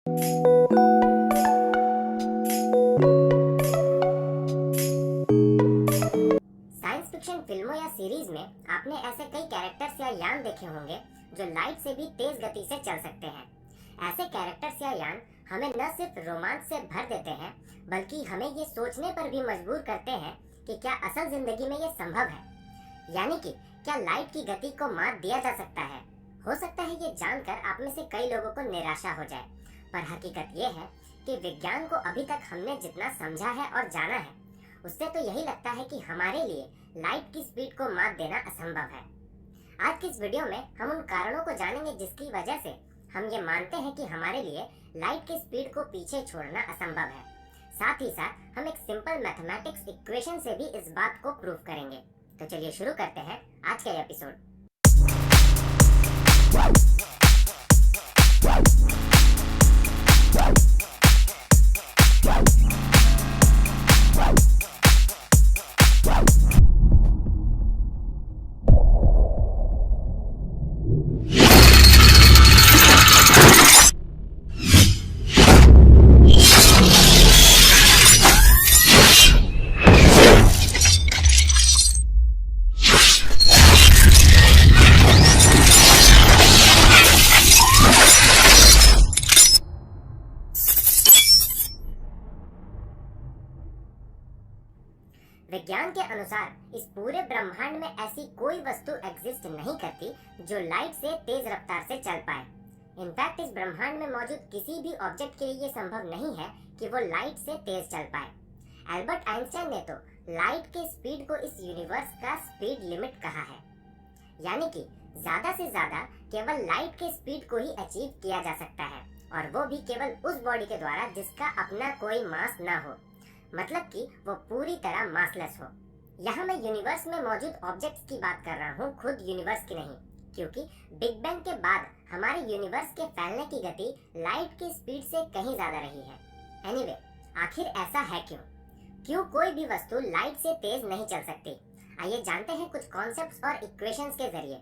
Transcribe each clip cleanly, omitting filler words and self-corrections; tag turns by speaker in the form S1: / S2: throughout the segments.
S1: Science fiction फिल्मों या series में आपने ऐसे कई कैरेक्टर्स या यान देखे होंगे जो लाइट से भी तेज गति से चल सकते हैं। ऐसे कैरेक्टर्स या यान हमें न सिर्फ रोमांच से भर देते हैं बल्कि हमें ये सोचने पर भी मजबूर करते हैं कि क्या असल जिंदगी में ये संभव है, यानी कि क्या लाइट की गति को मात दिया जा सकता है। हो सकता है ये जानकर आप में से कई लोगों को निराशा हो जाए, पर हकीकत ये है कि विज्ञान को अभी तक हमने जितना समझा है और जाना है उससे तो यही लगता है कि हमारे लिए लाइट की स्पीड को मात देना असंभव है। आज की इस वीडियो में हम उन कारणों को जानेंगे जिसकी वजह से हम ये मानते हैं कि हमारे लिए लाइट की स्पीड को पीछे छोड़ना असंभव है। साथ ही साथ हम एक सिंपल मैथमेटिक्स इक्वेशन से भी इस बात को प्रूव करेंगे। तो चलिए शुरू करते हैं आज का एपिसोड। विज्ञान के अनुसार इस पूरे ब्रह्मांड में ऐसी कोई वस्तु एग्जिस्ट नहीं करती जो लाइट से तेज रफ्तार से चल पाए। इनफैक्ट इस ब्रह्मांड में मौजूद किसी भी ऑब्जेक्ट के लिए ये संभव नहीं है कि वो लाइट से तेज चल पाए। एल्बर्ट आइंस्टाइन ने तो लाइट के स्पीड को इस यूनिवर्स का स्पीड लिमिट कहा है, यानी कि ज्यादा से ज्यादा केवल लाइट के स्पीड को ही अचीव किया जा सकता है, और वो भी केवल उस बॉडी के द्वारा जिसका अपना कोई मास ना हो, मतलब कि वो पूरी तरह मासलेस हो। यहाँ मैं यूनिवर्स में मौजूद ऑब्जेक्ट्स की बात कर रहा हूँ, खुद यूनिवर्स की नहीं, क्योंकि बिग बैंग के बाद हमारे यूनिवर्स के फैलने की गति लाइट की स्पीड से कहीं ज्यादा रही है। एनीवे, आखिर ऐसा है क्यों कोई भी वस्तु लाइट से तेज नहीं चल सकती? आइए जानते हैं कुछ कॉन्सेप्ट्स और इक्वेशंस के जरिए।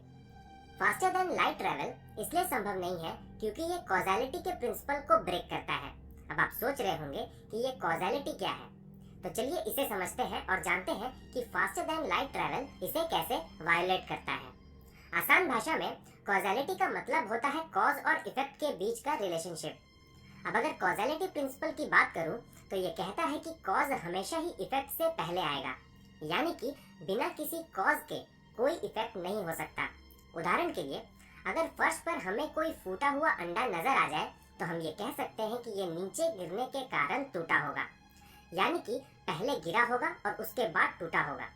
S1: फास्टर देन लाइट ट्रेवल इसलिए संभव नहीं है क्योंकि ये कॉज़ैलिटी के प्रिंसिपल को ब्रेक करता है। अब आप सोच रहे होंगे कि ये कॉज़ैलिटी क्या है, तो चलिए इसे समझते हैं और जानते हैं कि फास्टर देन लाइट ट्रैवल इसे कैसे वायलेट करता है। आसान भाषा में कॉज़ैलिटी का मतलब होता है कॉज और इफेक्ट के बीच का रिलेशनशिप। अब अगर कॉज़ैलिटी प्रिंसिपल की बात करूं तो ये कहता है कि कॉज हमेशा ही इफेक्ट से पहले आएगा, यानी कि बिना किसी कॉज के कोई इफेक्ट नहीं हो सकता। उदाहरण के लिए, अगर फर्श पर हमें कोई फूटा हुआ अंडा नजर आ जाए तो हम ये कह सकते हैं कि ये नीचे गिरने के कारण टूटा होगा, यानी कि पहले गिरा होगा और उसके बाद टूटा होगा।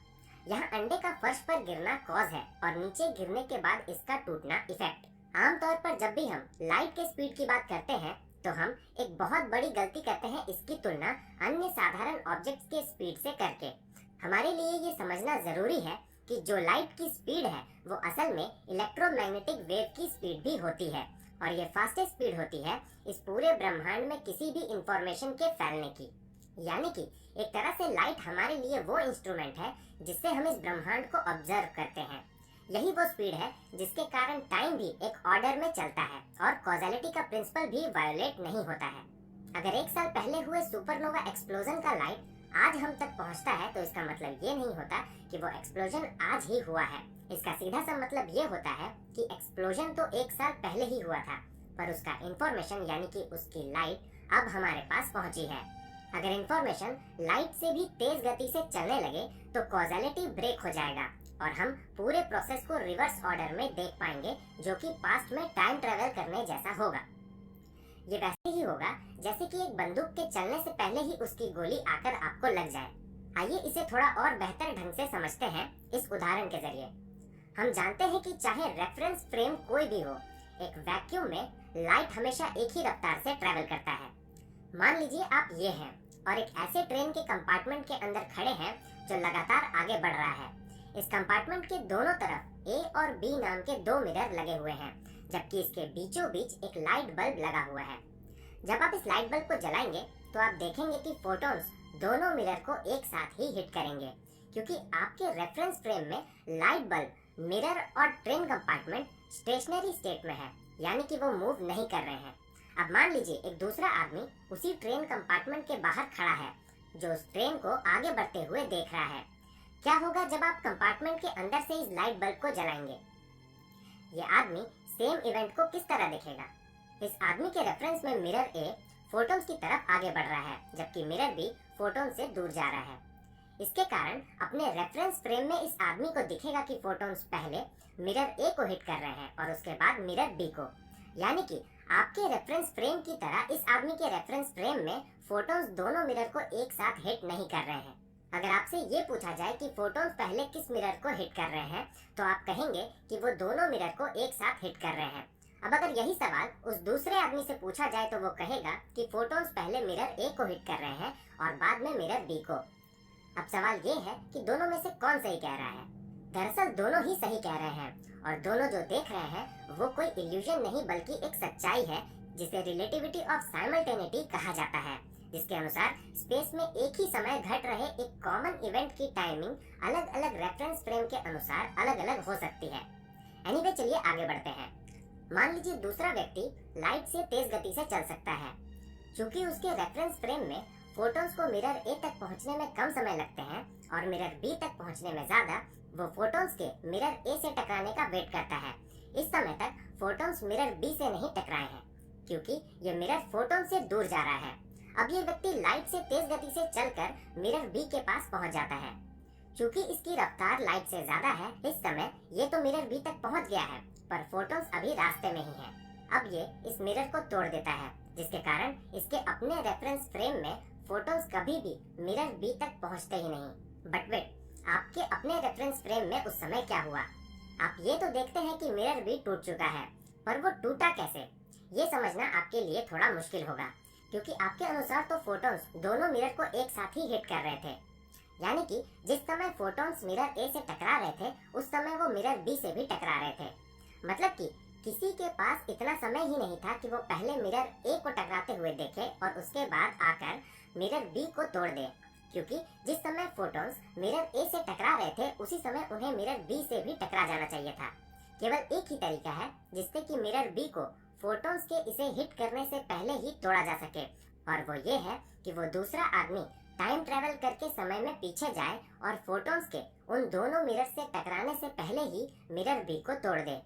S1: यहाँ अंडे का फर्श पर गिरना कॉज है और नीचे गिरने के बाद इसका टूटना इफेक्ट। आमतौर पर जब भी हम लाइट के स्पीड की बात करते हैं तो हम एक बहुत बड़ी गलती करते हैं इसकी तुलना अन्य साधारण ऑब्जेक्ट्स के स्पीड से करके। हमारे लिए ये समझना जरूरी है कि जो लाइट की स्पीड है वो असल में इलेक्ट्रोमैग्नेटिक वेव की स्पीड भी होती है, और ये फास्टेस्ट स्पीड होती है इस पूरे ब्रह्मांड में किसी भी इंफॉर्मेशन के फैलने की। यानी कि एक तरह से लाइट हमारे लिए वो इंस्ट्रूमेंट है जिससे हम इस ब्रह्मांड को ऑब्जर्व करते हैं। यही वो स्पीड है जिसके कारण टाइम भी एक ऑर्डर में चलता है और कॉज़ैलिटी का प्रिंसिपल भी वायोलेट नहीं होता है। अगर 1 साल पहले हुए सुपरनोवा एक्सप्लोजन का लाइट आज हम तक पहुंचता है तो इसका मतलब ये नहीं होता कि वो एक्सप्लोजन आज ही हुआ है। इसका सीधा सा मतलब ये होता है कि एक्सप्लोजन तो 1 साल पहले ही हुआ था, पर उसका इंफॉर्मेशन यानी कि उसकी लाइट अब हमारे पास पहुंची है। अगर इंफॉर्मेशन लाइट से भी तेज गति से चलने लगे तो कॉज़ैलिटी ब्रेक हो जाएगा और हम पूरे प्रोसेस को रिवर्स ऑर्डर में देख पाएंगे, जो कि पास्ट में टाइम ट्रेवल करने जैसा होगा। ये वैसे ही होगा जैसे कि एक बंदूक के चलने से पहले ही उसकी गोली आकर आपको लग जाए। आइए इसे थोड़ा और बेहतर ढंग से समझते हैं इस उदाहरण के जरिए। हम जानते हैं कि चाहे रेफरेंस फ्रेम कोई भी हो, एक वैक्यूम में लाइट हमेशा एक ही रफ्तार से ट्रेवल करता है। मान लीजिए आप ये हैं और एक ऐसे ट्रेन के कंपार्टमेंट के अंदर खड़े हैं जो लगातार आगे बढ़ रहा है। इस कंपार्टमेंट के दोनों तरफ ए और बी नाम के 2 मिरर लगे हुए हैं, जबकि इसके बीचों बीच एक लाइट बल्ब लगा हुआ है। जब आप इस लाइट बल्ब को जलाएंगे तो आप देखेंगे कि फोटॉन्स दोनों मिरर को एक साथ ही हिट करेंगे, क्योंकि आपके रेफरेंस फ्रेम में लाइट बल्ब, मिरर और ट्रेन कंपार्टमेंट स्टेशनरी स्टेट में है, यानी कि वो मूव नहीं कर रहे हैं। अब मान लीजिए एक दूसरा आदमी उसी ट्रेन कंपार्टमेंट के बाहर खड़ा है, जो उस ट्रेन को आगे बढ़ते हुए देख रहा है। क्या होगा जब आप कंपार्टमेंट के अंदर से इस लाइट बल्ब को जलाएंगे? ये आदमी सेम इवेंट को किस तरह देखेगा? इस आदमी के रेफरेंस में मिरर ए फोटोन्स की तरफ आगे बढ़ रहा है, जबकि मिरर बी फोटोन से दूर जा रहा है। इसके कारण अपने रेफरेंस फ्रेम में इस आदमी को दिखेगा कि फोटोन्स पहले मिरर ए को हिट कर रहे हैं और उसके बाद मिरर बी को। यानी कि आपके रेफरेंस फ्रेम की तरह इस आदमी के रेफरेंस फ्रेम में फोटोन्स दोनों मिरर को एक साथ हिट नहीं कर रहे हैं। अगर आपसे ये पूछा जाए कि फोटोन्स पहले किस मिरर को हिट कर रहे हैं, तो आप कहेंगे कि वो दोनों मिरर को एक साथ हिट कर रहे हैं। अब अगर यही सवाल उस दूसरे आदमी से पूछा जाए तो वो कहेगा कि फोटोन्स पहले मिरर ए को हिट कर रहे हैं और बाद में मिरर बी को। अब सवाल ये है कि दोनों में से कौन सही कह रहा है? दरअसल दोनों ही सही कह रहे हैं और दोनों जो देख रहे हैं वो कोई इल्यूजन नहीं बल्कि एक सच्चाई है, जिसे रिलेटिविटी ऑफ साइमल्टेनिटी कहा जाता है, जिसके अनुसार स्पेस में एक ही समय घट रहे एक कॉमन इवेंट की टाइमिंग अलग अलग रेफरेंस फ्रेम के अनुसार अलग अलग हो सकती है। एनीवे, चलिए आगे बढ़ते हैं। मान लीजिए दूसरा व्यक्ति लाइट से तेज गति से चल सकता है। चूंकि उसके रेफरेंस फ्रेम में फोटोन्स को मिरर ए तक पहुंचने में कम समय लगते हैं और मिरर बी तक पहुंचने में ज्यादा, वो फोटोन्स के मिरर ए से टकराने का वेट करता है। इस समय तक फोटोन्स मिरर बी से नहीं टकराए हैं, क्योंकि ये मिरर फोटोन से दूर जा रहा है। अब ये व्यक्ति लाइट से तेज गति से चलकर मिरर बी के पास पहुंच जाता है। चूंकि इसकी रफ्तार लाइट से ज्यादा है, इस समय ये तो मिरर बी तक पहुंच गया है, पर फोटोन्स अभी रास्ते में ही हैं। अब ये इस मिरर को तोड़ देता है, जिसके कारण इसके अपने रेफरेंस फ्रेम में फोटोन्स कभी भी मिरर बी तक पहुंचते ही नहीं। बट वेट, आपके अपने रेफरेंस फ्रेम में उस समय क्या हुआ? आप ये तो देखते हैं कि मिरर बी टूट चुका है, पर वो टूटा कैसे, ये समझना आपके लिए थोड़ा मुश्किल होगा, क्योंकि आपके अनुसार तो फोटोन्स दोनों मिरर को एक साथ ही हिट कर रहे थे। यानी कि जिस समय फोटोन्स मिरर ए से टकरा रहे थे, उस समय वो मिरर बी से भी टकरा रहे थे। मतलब कि किसी के पास इतना समय ही नहीं था कि वो पहले मिरर ए को टकराते हुए देखे और उसके बाद आकर मिरर बी को तोड़ दे, क्योंकि जिस समय फोटोन्स मिरर ए से टकरा रहे थे, उसी समय उन्हें मिरर बी से भी टकरा जाना चाहिए था। केवल एक ही तरीका है जिससे कि मिरर बी को फोटोन्स के इसे हिट करने से पहले ही तोड़ा जा सके, और वो ये है कि वो दूसरा आदमी टाइम ट्रेवल करके समय में पीछे जाए और फोटोन्स के उन दोनों मिरर से टकराने से पहले ही मिरर बी को तोड़ दे।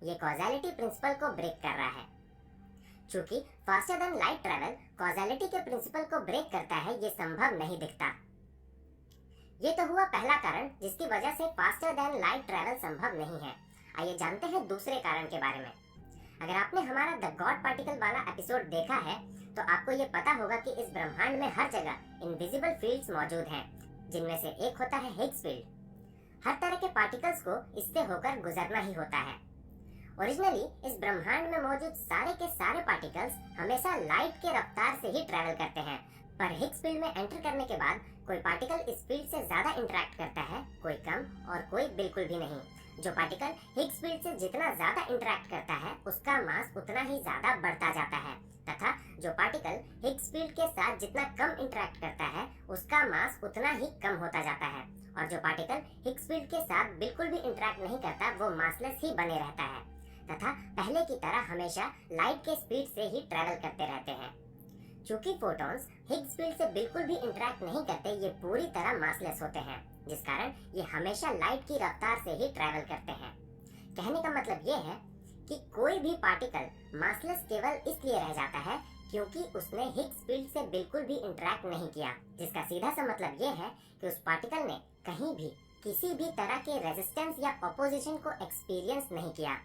S1: ये कॉज़ैलिटी प्रिंसिपल को ब्रेक कर रहा है। चूंकि फास्टर देन लाइट ट्रेवल कॉज़ैलिटी के प्रिंसिपल को ब्रेक करता है, ये संभव नहीं दिखता। ये तो हुआ पहला कारण जिसकी वजह से फास्टर देन लाइट ट्रेवल संभव नहीं है। आइए जानते हैं दूसरे कारण के बारे में। अगर आपने हमारा द गॉड पार्टिकल वाला एपिसोड देखा है, तो आपको ये पता होगा कि इस ब्रह्मांड में हर जगह इनविजिबल फील्ड्स मौजूद हैं, जिनमें से एक होता है हिग्स फील्ड। हर तरह के पार्टिकल्स को इससे होकर गुजरना ही होता है। ओरिजिनली इस ब्रह्मांड में मौजूद सारे के सारे पार्टिकल्स हमेशा लाइट के रफ्तार से ही ट्रैवल करते हैं, पर हिग्स फील्ड में एंटर करने के बाद कोई पार्टिकल इस फील्ड से ज्यादा इंटरेक्ट करता है, कोई कम और कोई बिल्कुल भी नहीं। जो पार्टिकल हिग्स फील्ड से जितना ज्यादा इंटरेक्ट करता है, उसका मास उतना ही ज्यादा बढ़ता जाता है, तथा जो पार्टिकल हिग्स फील्ड के साथ जितना कम इंटरेक्ट करता है, उसका मास उतना ही कम होता जाता है, और जो पार्टिकल हिग्स फील्ड के साथ बिल्कुल भी इंटरेक्ट नहीं करता, वो मासलेस ही बने रहता है, तथा पहले की तरह हमेशा लाइट के स्पीड से ही ट्रैवल करते रहते हैं। चूंकि फोटॉन्स हिग्स फील्ड से बिल्कुल भी इंटरेक्ट नहीं करते, ये पूरी तरह मासलेस होते हैं, जिस कारण ये हमेशा लाइट की रफ्तार से ही ट्रैवल करते हैं। कहने का मतलब ये है कि कोई भी पार्टिकल मासलेस केवल इसलिए रह जाता है क्योंकि उसने हिग्स फील्ड से बिल्कुल भी इंटरेक्ट नहीं किया, जिसका सीधा सा मतलब ये है कि उस पार्टिकल ने कहीं भी किसी भी तरह के रेजिस्टेंस या अपोजिशन को एक्सपीरियंस नहीं किया।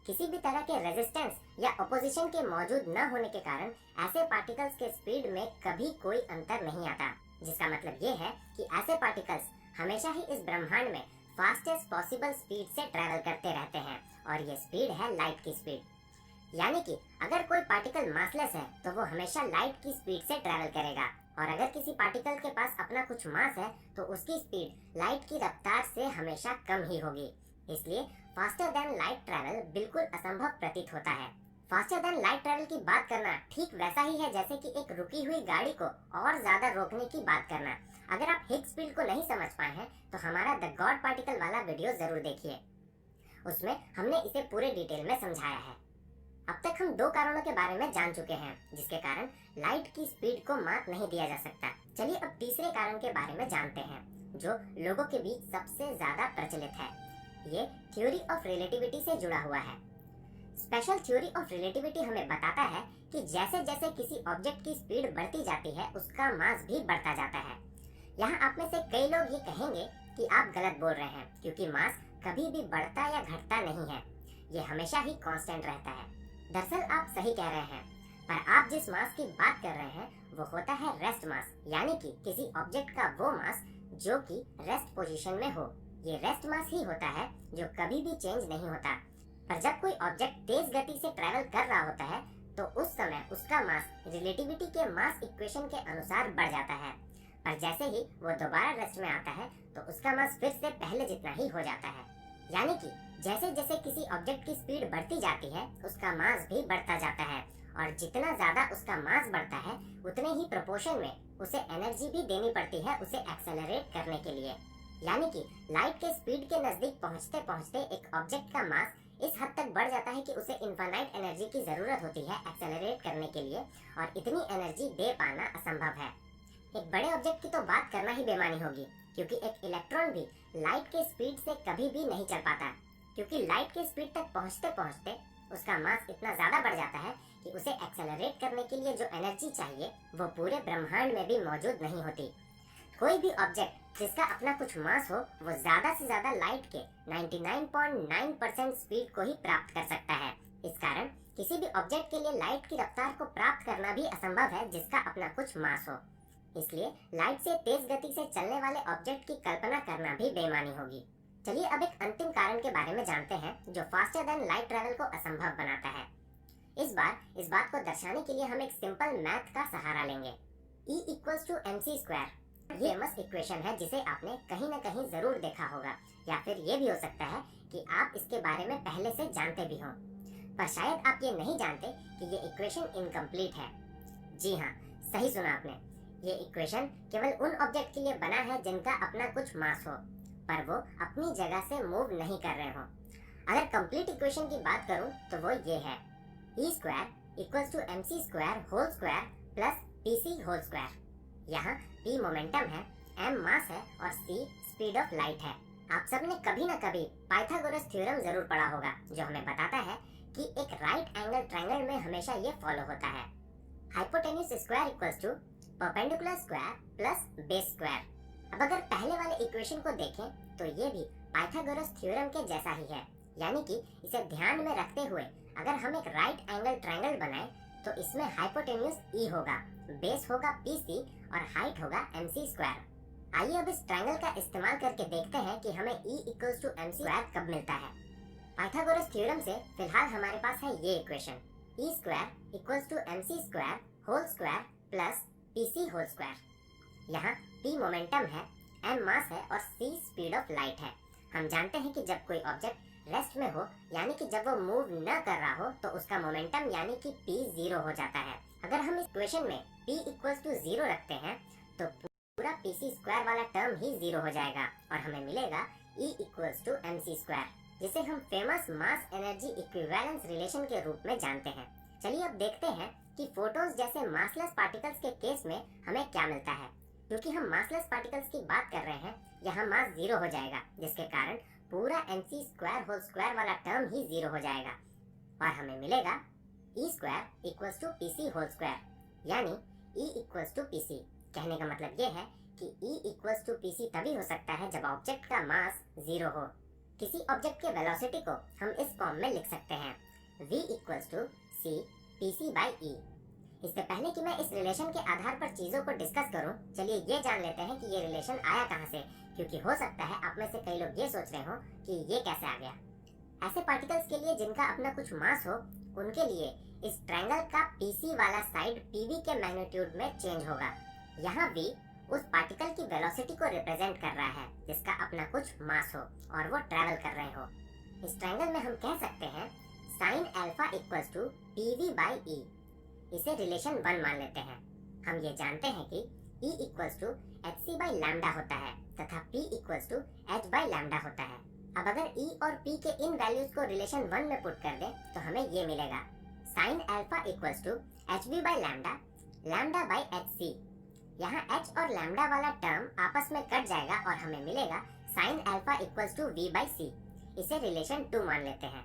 S1: किसी भी तरह के रेजिस्टेंस या अपोजिशन के मौजूद न होने के कारण ऐसे पार्टिकल्स के स्पीड में कभी कोई अंतर नहीं आता, जिसका मतलब ये है कि ऐसे पार्टिकल्स हमेशा ही इस ब्रह्मांड में फास्टेस्ट पॉसिबल स्पीड से ट्रैवल करते रहते हैं, और ये स्पीड है लाइट की स्पीड। यानी कि अगर कोई पार्टिकल मासलेस है तो वो हमेशा लाइट की स्पीड से ट्रैवल करेगा, और अगर किसी पार्टिकल के पास अपना कुछ मास है तो उसकी स्पीड लाइट की रफ्तार से हमेशा कम ही होगी। इसलिए फास्टर देन लाइट ट्रैवल बिल्कुल असंभव प्रतीत होता है। फास्टर देन लाइट ट्रैवल की बात करना ठीक वैसा ही है जैसे कि एक रुकी हुई गाड़ी को और ज्यादा रोकने की बात करना। अगर आप हिग्स फील्ड को नहीं समझ पाए हैं तो हमारा द गॉड पार्टिकल वाला वीडियो जरूर देखिए, उसमें हमने इसे पूरे डिटेल में समझाया है। अब तक हम दो कारणों के बारे में जान चुके हैं जिसके कारण लाइट की स्पीड को माप नहीं दिया जा सकता। चलिए अब तीसरे कारण के बारे में जानते हैं जो लोगों के बीच सबसे ज्यादा प्रचलित है। ये थ्योरी ऑफ रिलेटिविटी से जुड़ा हुआ है। स्पेशल थ्योरी ऑफ रिलेटिविटी हमें बताता है कि जैसे जैसे किसी ऑब्जेक्ट की स्पीड बढ़ती जाती है उसका मास भी बढ़ता जाता है। यहाँ आप में से कई लोग ये कहेंगे कि आप गलत बोल रहे हैं क्योंकि मास कभी भी बढ़ता या घटता नहीं है, ये हमेशा ही कांस्टेंट रहता है। दरअसल आप सही कह रहे हैं, पर आप जिस मास की बात कर रहे हैं वो होता है रेस्ट मास, यानी कि किसी ऑब्जेक्ट का वो मास जो कि रेस्ट पोजीशन में हो। ये रेस्ट मास ही होता है जो कभी भी चेंज नहीं होता। पर जब कोई ऑब्जेक्ट तेज गति से ट्रैवल कर रहा होता है तो उस समय उसका मास रिलेटिविटी के मास इक्वेशन के अनुसार बढ़ जाता है, पर जैसे ही वो दोबारा रेस्ट में आता है तो उसका मास फिर से पहले जितना ही हो जाता है। यानी कि जैसे जैसे किसी ऑब्जेक्ट की स्पीड बढ़ती जाती है उसका मास भी बढ़ता जाता है, और जितना ज्यादा उसका मास बढ़ता है उतने ही प्रोपोर्शन में उसे एनर्जी भी देनी पड़ती है उसे एक्सेलरेट करने के लिए। यानी कि लाइट के स्पीड के नजदीक पहुंचते पहुंचते एक ऑब्जेक्ट का मास इस हद तक बढ़ जाता है कि उसे इनफाइनाइट एनर्जी की जरूरत होती है एक्सेलरेट करने के लिए, और इतनी एनर्जी दे पाना असंभव है। एक बड़े ऑब्जेक्ट की तो बात करना ही बेमानी होगी, क्योंकि एक इलेक्ट्रॉन भी लाइट के स्पीड से कभी भी नहीं चल पाता, क्योंकि लाइट के स्पीड तक पहुंचते पहुंचते उसका मास इतना ज्यादा बढ़ जाता है कि उसे एक्सेलरेट करने के लिए जो एनर्जी चाहिए वो पूरे ब्रह्मांड में भी मौजूद नहीं होती। कोई भी ऑब्जेक्ट जिसका अपना कुछ मास हो वो ज्यादा से ज्यादा लाइट के 99.9% स्पीड को ही प्राप्त कर सकता है। इस कारण किसी भी ऑब्जेक्ट के लिए लाइट की रफ्तार को प्राप्त करना भी असंभव है जिसका अपना कुछ मास हो। इसलिए लाइट से तेज गति से चलने वाले ऑब्जेक्ट की कल्पना करना भी बेमानी होगी। चलिए अब एक अंतिम कारण के बारे में जानते हैं जो फास्टर देन लाइट ट्रैवल को असंभव बनाता है। इस बार इस बात को दर्शाने के लिए हम एक सिंपल मैथ का सहारा लेंगे। E equals to mc square ये फेमस इक्वेशन है जिसे आपने कहीं न कहीं जरूर देखा होगा, या फिर ये भी हो सकता है कि आप इसके बारे में पहले से जानते भी हों, पर शायद आप ये नहीं जानते कि ये इक्वेशन इनकम्प्लीट है। जी हाँ, सही सुना आपने। ये इक्वेशन केवल उन ऑब्जेक्ट के लिए बना है जिनका अपना कुछ मास हो पर वो अपनी जगह से मूव नहीं कर रहे हो। अगर कंप्लीट इक्वेशन की बात करूं तो वो ये है, E square equals to mc square whole square plus pc whole square. यहाँ p मोमेंटम है, m मास है और c स्पीड ऑफ लाइट है। आप सबने कभी न कभी पाइथागोरस थ्योरम जरूर पढ़ा होगा जो हमें बताता है कि एक राइट एंगल ट्रायंगल में हमेशा ये फॉलो होता है, hypotenuse square equals to perpendicular square plus base square. अब अगर पहले वाले इक्वेशन को देखें तो ये भी पाइथागोरस थ्योरम के जैसा ही है, यानी कि इसे ध्यान में रखते हुए अगर हम एक राइट एंगल ट्रायंगल बनाएं तो इसमें हाइपोटेन्यूज E होगा, बेस होगा PC और हाइट होगा mc स्क्वायर। आइए अब इस ट्रायंगल का इस्तेमाल करके देखते हैं कि हमें E equals to mc square कब मिलता है। पाइथागोरस थ्योरम से फिलहाल हमारे पास है ये equation, E square equals to mc square whole square plus PC whole square. यहाँ P मोमेंटम है, M मास है और C स्पीड ऑफ लाइट है। हम जानते हैं कि जब कोई ऑब्जेक्ट रेस्ट में हो यानी कि जब वो मूव न कर रहा हो तो उसका मोमेंटम यानी कि P 0 हो जाता है। अगर हम इस इक्वेशन में P इक्वल्स टू 0 रखते हैं तो पूरा PC स्क्वायर वाला टर्म ही 0 हो जाएगा और हमें मिलेगा E equals to mc square, जिसे हम famous mass energy equivalence relation के रूप में जानते हैं। चलिए अब देखते हैं कि फोटॉन्स जैसे मासलेस पार्टिकल्स के केस में हमें क्या मिलता है। क्योंकि हम मासलेस पार्टिकल्स की बात कर रहे हैं, यहाँ मास 0 हो जाएगा जिसके कारण पूरा mc स्क्वायर होल स्क्वायर वाला टर्म ही 0 हो जाएगा और हमें मिलेगा E square equals to PC whole square, यानी E इक्वल्स टू PC। कहने का मतलब ये है कि E इक्वल्स टू PC तभी हो सकता है जब ऑब्जेक्ट का मास 0 हो। किसी ऑब्जेक्ट के वेलोसिटी को हम इस फॉर्म में लिख सकते हैं, V equals to C PC by E। इससे पहले कि मैं इस रिलेशन के आधार पर चीजों को डिस्कस करूं, चलिए ये जान लेते हैं कि ये रिलेशन आया कहां से, क्योंकि हो सकता है आप में से कई लोग ये सोच रहे हो कि ये कैसे आ गया। ऐसे पार्टिकल्स के लिए जिनका अपना कुछ मास हो, उनके लिए इस ट्रायंगल का PC वाला साइड PV के मैग्नीट्यूड में चेंज होगा। यहाँ V उस पार्टिकल की वेलोसिटी को रिप्रेजेंट कर रहा है जिसका अपना कुछ मास हो और वो ट्रैवल कर रहे हो। इस ट्रायंगल में हम कह सकते हैं sin alpha equals to PV by E। इसे रिलेशन 1 मान लेते हैं। हम ये जानते हैं कि E equals to hc by lambda होता है तथा P equals to h by lambda होता है। अब अगर E और P के इन वैल्यूज को रिलेशन 1 में पुट कर दें तो हमें ये मिलेगा, sine alpha equals to H B by lambda, lambda by H C. यहाँ h और लैम्डा वाला टर्म आपस में कट जाएगा और हमें मिलेगा sine alpha equals to v by C. इसे रिलेशन 2 मान लेते हैं।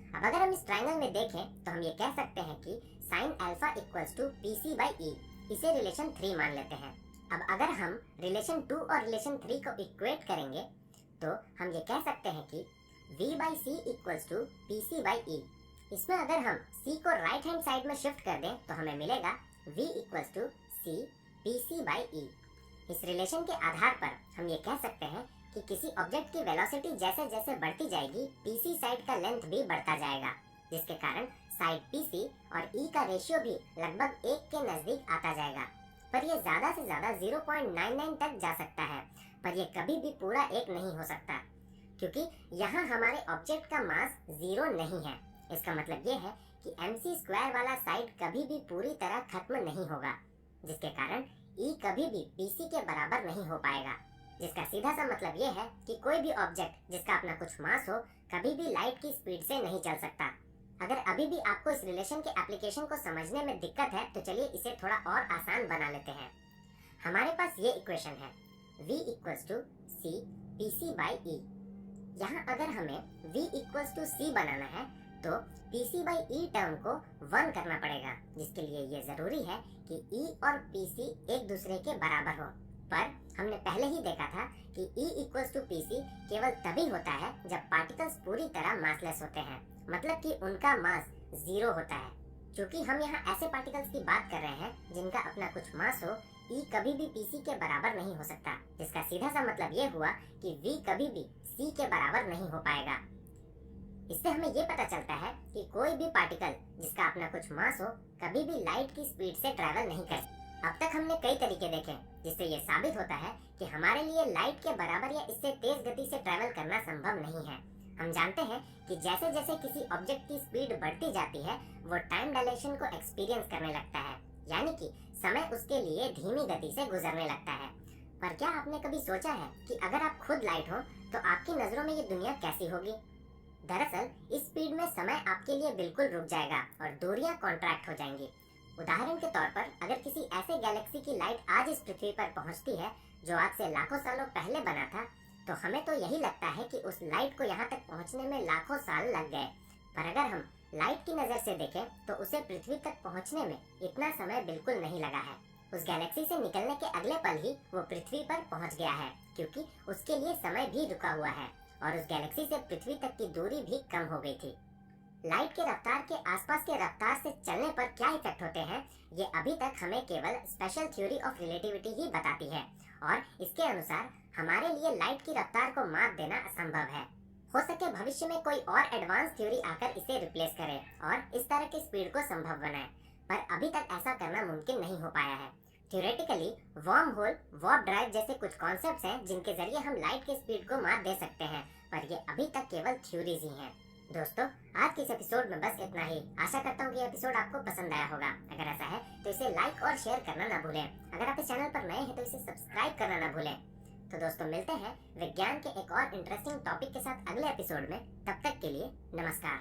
S1: अब अगर हम इस ट्राइंगल में देखें तो हम ये कह सकते हैं कि sine alpha equals to P C by E. इसे रिलेशन 3 मान लेते हैं। अब अगर हम रिलेशन 2 और रिलेशन 3 को इक्वेट करेंगे तो हम ये कह सकते हैं कि v by C equals to P C by E. इसमें अगर हम c को राइट हैंड साइड में शिफ्ट कर दें तो हमें मिलेगा v equals to C P C by E. इस रिलेशन के आधार पर हम ये कह सकते हैं कि किसी ऑब्जेक्ट की वेलोसिटी जैसे जैसे बढ़ती जाएगी पीसी साइड का लेंथ भी बढ़ता जाएगा, जिसके कारण साइड पीसी और ई का रेशियो भी लगभग 1 के नजदीक आता जाएगा। पर यह ज्यादा से ज्यादा 0.99 तक जा सकता है, पर यह कभी भी पूरा 1 नहीं हो सकता, क्योंकि यहाँ हमारे ऑब्जेक्ट का मास 0 नहीं है। इसका मतलब ये है कि mc स्क्वायर वाला साइड कभी भी पूरी तरह खत्म नहीं होगा, जिसके कारण ई कभी भी पीसी के बराबर नहीं हो पाएगा। जिसका सीधा सा मतलब ये है कि कोई भी ऑब्जेक्ट जिसका अपना कुछ मास हो कभी भी लाइट की स्पीड से नहीं चल सकता। अगर अभी भी आपको इस रिलेशन के एप्लीकेशन को समझने में दिक्कत है तो चलिए इसे थोड़ा और आसान बना लेते हैं। हमारे पास ये इक्वेशन है v equals to C P C by E. यहाँ अगर हमें v इक्वल्स टू सी बनाना है तो P C by E term को 1 करना पड़ेगा, जिसके लिए ये जरूरी है कि e और pc एक दूसरे के बराबर हो। पर हमने पहले ही देखा था कि E equals to P C केवल तभी होता है जब पार्टिकल्स पूरी तरह मासलेस होते हैं, मतलब कि उनका मास 0 होता है। क्योंकि हम यहाँ ऐसे पार्टिकल्स की बात कर रहे हैं जिनका अपना कुछ मास हो, E कभी भी pc के बराबर नहीं हो सकता, जिसका सीधा सा मतलब ये हुआ कि v कभी भी c के बराबर नहीं हो पाएगा। इससे हमें ये पता चलता है कि कोई भी पार्टिकल जिसका अपना कुछ मास हो कभी भी लाइट की स्पीड से ट्रैवल नहीं कर। अब तक हमने कई तरीके देखे जिससे ये साबित होता है कि हमारे लिए लाइट के बराबर या इससे तेज गति से ट्रैवल करना संभव नहीं है। हम जानते हैं कि जैसे जैसे किसी ऑब्जेक्ट की स्पीड बढ़ती जाती है वो टाइम डायलेशन को एक्सपीरियंस करने लगता है, यानी कि समय उसके लिए धीमी गति से गुजरने लगता है। पर क्या आपने कभी सोचा है कि अगर आप खुद लाइट हो तो आपकी नजरों में ये दुनिया कैसी होगी? दरअसल इस स्पीड में समय आपके लिए बिल्कुल रुक जाएगा और दूरियां कॉन्ट्रैक्ट हो जाएंगी। उदाहरण के तौर पर अगर किसी ऐसे गैलेक्सी की लाइट आज इस पृथ्वी पर पहुंचती है जो आज से लाखों सालों पहले बना था, तो हमें तो यही लगता है कि उस लाइट को यहाँ तक पहुँचने में लाखों साल लग गए। पर अगर हम लाइट की नजर से देखें तो उसे पृथ्वी तक पहुँचने में इतना समय बिल्कुल नहीं लगा है। उस गैलेक्सी से निकलने के अगले पल ही वो पृथ्वी पर पहुँच गया है, क्योंकि उसके लिए समय भी रुका हुआ है और उस गैलेक्सी से पृथ्वी तक की दूरी भी कम हो गई थी। लाइट के रफ्तार के आसपास के रफ्तार से चलने पर क्या इफेक्ट होते हैं, ये अभी तक हमें केवल स्पेशल थ्योरी ऑफ रिलेटिविटी ही बताती है और इसके अनुसार हमारे लिए लाइट की रफ्तार को माप देना असंभव है। हो सके भविष्य में कोई और एडवांस थ्योरी आकर इसे रिप्लेस करे और इस तरह की स्पीड को संभव बनाए, पर अभी तक ऐसा करना मुमकिन नहीं हो पाया है। Theoretically worm hole, warp drive जैसे कुछ कॉन्सेप्ट्स हैं जिनके जरिए हम लाइट की स्पीड को माप दे सकते हैं, पर ये अभी तक केवल थ्योरीज ही हैं। दोस्तों, आज के इस एपिसोड में बस इतना ही। आशा करता हूँ कि ये एपिसोड आपको पसंद आया होगा। अगर ऐसा है तो इसे लाइक और शेयर करना ना भूलें। अगर आप इस चैनल पर नए हैं तो इसे सब्सक्राइब करना ना भूलें। तो दोस्तों, मिलते हैं विज्ञान के एक और इंटरेस्टिंग टॉपिक के साथ अगले एपिसोड में। तब तक के लिए नमस्कार।